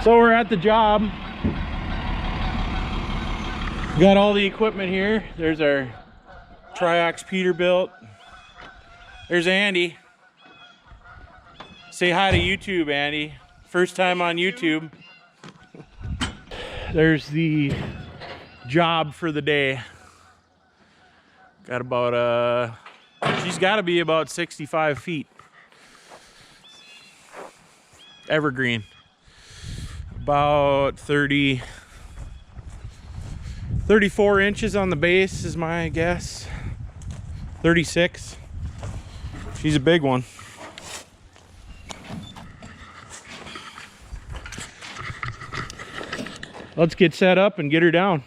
So we're at the job. Got all the equipment here. There's our Terex Peterbilt. There's Andy. Say hi to YouTube, Andy. First time on YouTube. There's the job for the day. Got about she's got to be about 65 feet. Evergreen. About 34 inches on the base is my guess. 36. She's a big one. Let's get set up and get her down.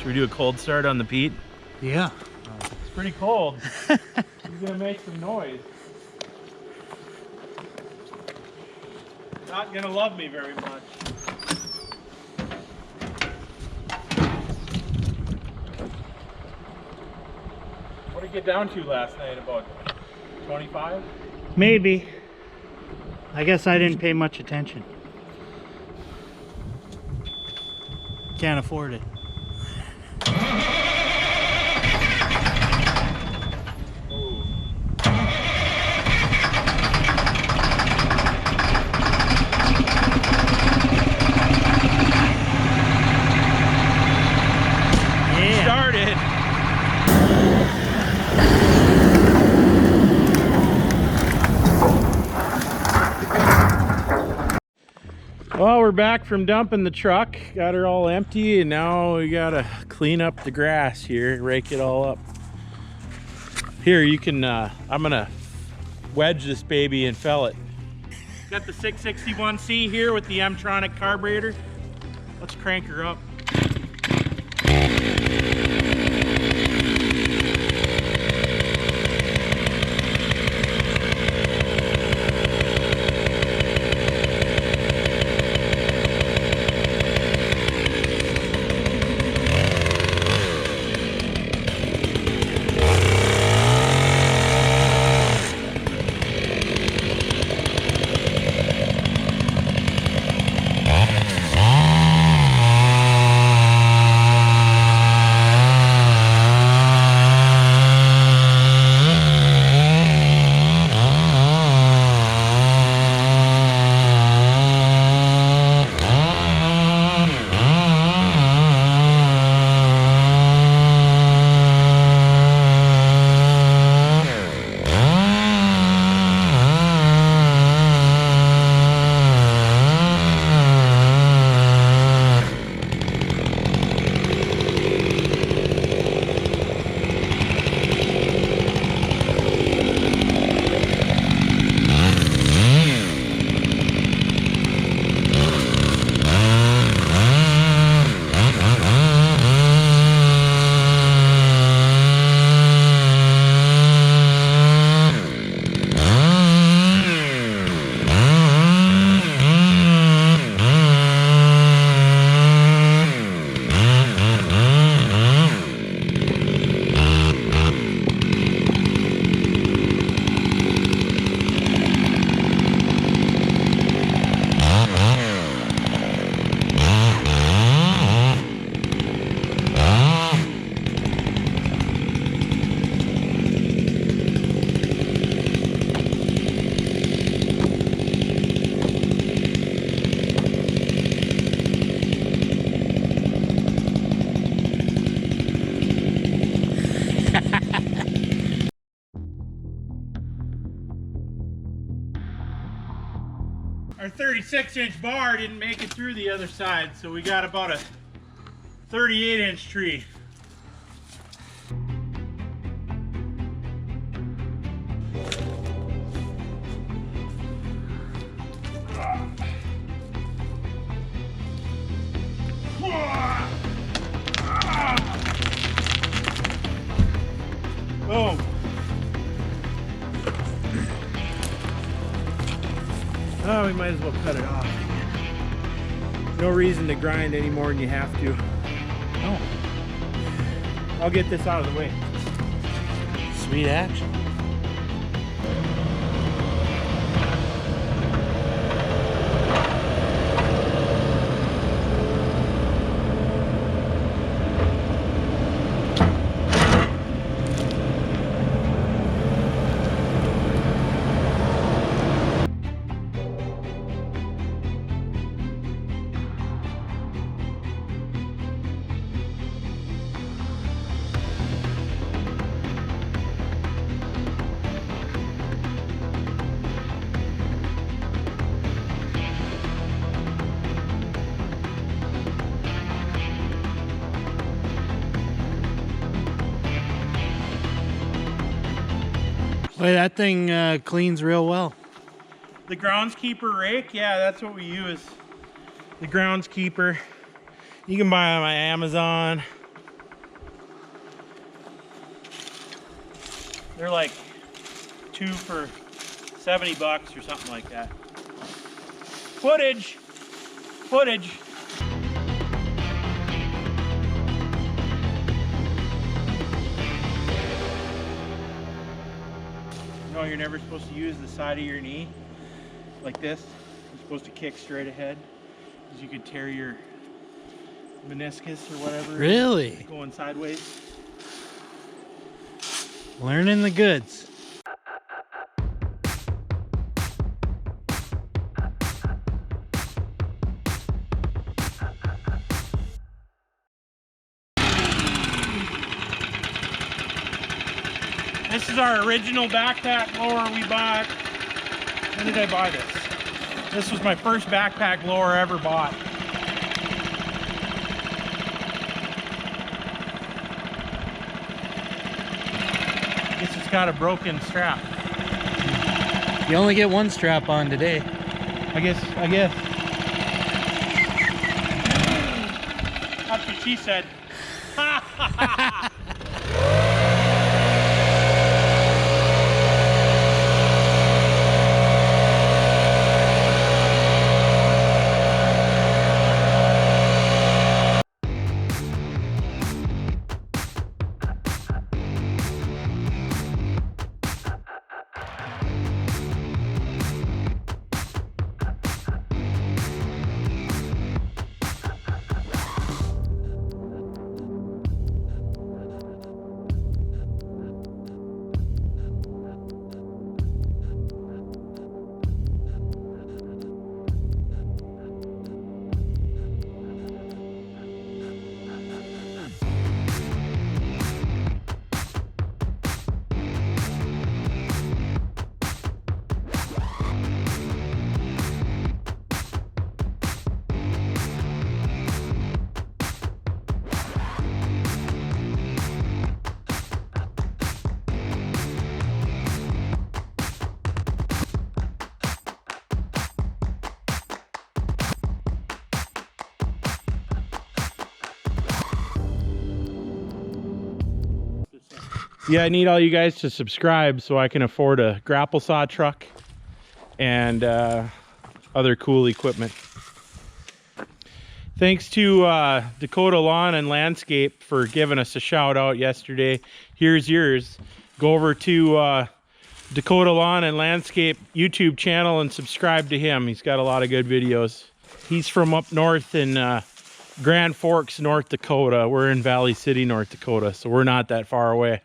Should we do a cold start on the Pete? Yeah. It's pretty cold. He's gonna make some noise. Not gonna love me very much. What did it get down to last night? About 25? Maybe. I guess I didn't pay much attention. Can't afford it. Started. Well, we're back from dumping the truck. Got her all empty, and now we gotta clean up the grass here, rake it all up. Here, you can, I'm gonna wedge this baby and fell it. Got the 661C here with the M-tronic carburetor. Let's crank her up. Our 36-inch bar didn't make it through the other side, so we got about a 38-inch tree. Boom. Oh, we might as well cut it off. No reason to grind any more than you have to. Oh. I'll get this out of the way. Sweet action. Boy, that thing cleans real well. The Groundskeeper rake, yeah, that's what we use. The Groundskeeper. You can buy it on my Amazon. They're like 2 for $70 or something like that. Footage. No, you're never supposed to use the side of your knee like this. You're supposed to kick straight ahead, because you could tear your meniscus or whatever. Really? Going sideways. Learning the goods. This is our original backpack blower we bought. When did I buy this? This was my first backpack blower I ever bought. I guess it's got a broken strap. You only get one strap on today. I guess. That's what she said. Yeah, I need all you guys to subscribe so I can afford a grapple saw truck and other cool equipment. Thanks to Dakota Lawn and Landscape for giving us a shout out yesterday. Here's yours. Go over to Dakota Lawn and Landscape YouTube channel and subscribe to him. He's got a lot of good videos. He's from up north in Grand Forks, North Dakota. We're in Valley City, North Dakota, so we're not that far away.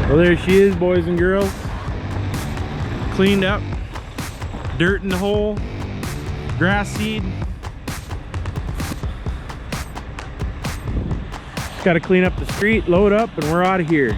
Well, there she is, boys and girls. Cleaned up, dirt in the hole, grass seed. Got to clean up the street, load up, and we're out of here.